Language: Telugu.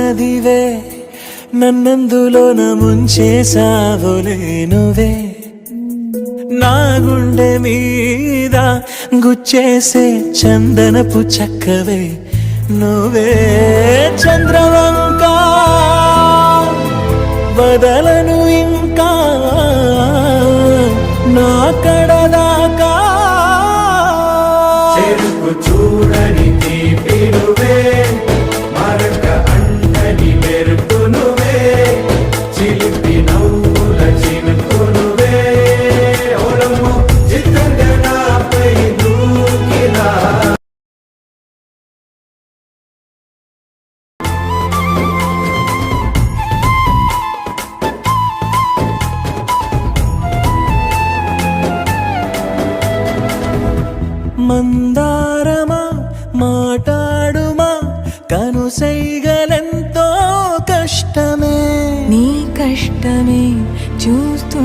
నదివే నన్నందులోన ముంచేసావులే నువ్వే నా గుండె మీద గుచ్చేసే చందనపు చక్కవే నువ్వే చంద్రవంక వదలను ఇంకా నా కడదాకా చెరుకు చూడని తీపి నువ్వే మరక అంటని మెరుపు నువ్వే చిలిపి నవ్వుల చినుకు నువ్వే ఓలము చిత్తంగా నాపై దూకిరా మందారమా మాటాడుమా కనుసైగలెంతో కష్టమే నీ కష్టమే చూస్తూ